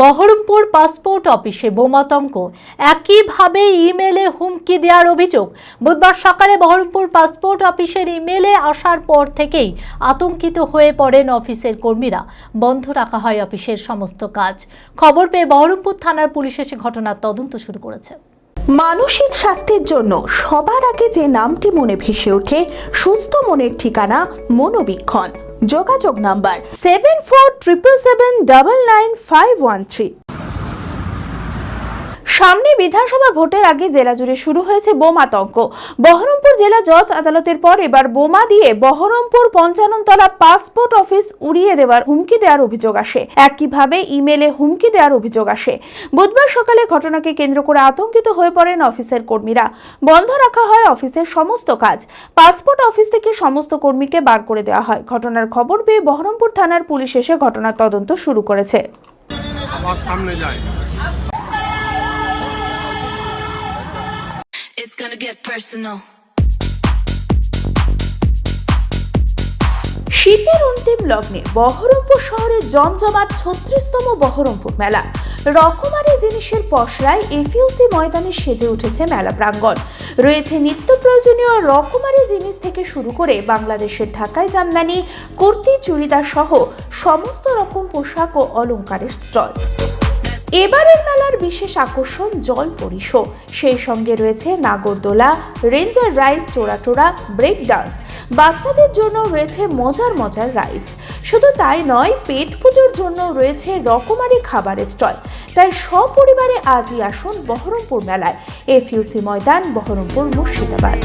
Baharampur passport অফিসে বোমাতঙ্ক, একইভাবে ইমেলে হুমকি দেওয়ার অভিযোগ। বুধবার সকালে বহরমপুর পাসপোর্ট অফিসের ইমেলে আসার পর থেকেই আতঙ্কিত হয়ে পড়েন অফিসের কর্মীরা। বন্ধ রাখা হয় অফিসের সমস্ত কাজ। খবর পেয়ে বহরমপুর থানার পুলিশ এসে ঘটনার তদন্ত শুরু করেছে। মানসিক স্বাস্থ্যের জন্য সবার আগে যে নামটি মনে ভেসে ওঠে, সুস্থ মনের ঠিকানা মনোবীক্ষণ। যোগাযোগ নাম্বার 7477799513। সামনে বিধানসভা ভোটের আগে জেলা জুড়ে শুরু হয়েছে বোমাতঙ্ক। বহরমপুর জেলা জজ আদালতের পর এবার বোমা দিয়ে বহরমপুর 55 তলা পাসপোর্ট অফিস উড়িয়ে দেওয়ার হুমকি দেওয়ার অভিযোগ আসে। একইভাবে ইমেলে হুমকি দেওয়ার অভিযোগ আসে। বুধবার সকালে ঘটনাকে কেন্দ্র করে আতঙ্কিত হয়ে পড়েন অফিসের কর্মীরা। বন্ধ রাখা হয় অফিসের সমস্ত কাজ। পাসপোর্ট অফিস থেকে সমস্ত কর্মীকে বার করে দেওয়া হয়। ঘটনার খবর পেয়ে বহরমপুর থানার পুলিশ এসে ঘটনার তদন্ত শুরু করেছে। It's gonna get personal. শীতের অন্তিম লগ্নে বহরমপুর শহরে জমজমাট 36তম বহরমপুর মেলা। রকমারি জিনিসের পসরায় এফইউসি ময়দানে সেজে উঠেছে মেলা প্রাঙ্গণ। রয়েছে নিত্য প্রয়োজনীয় রকমারি জিনিস থেকে শুরু করে বাংলাদেশের ঢাকায় জামদানি, কুর্তি, চুড়িদার সহ সমস্ত রকম পোশাক ও অলংকারের স্টল। এবারের মেলার বিশেষ আকর্ষণ জলপরি শো। সেই সঙ্গে রয়েছে নাগরদোলা, রেঞ্জার রাইড, চোরাটোরা, ব্রেক ডান্স। বাচ্চাদের জন্য রয়েছে মজার মজার রাইডস। শুধু তাই নয়, পেট পুজোর জন্য রয়েছে রকমারি খাবারের স্টল। তাই সপরিবারে আজই আসুন বহরমপুর মেলায়। এফইউসি ময়দান, বহরমপুর, মুর্শিদাবাদ।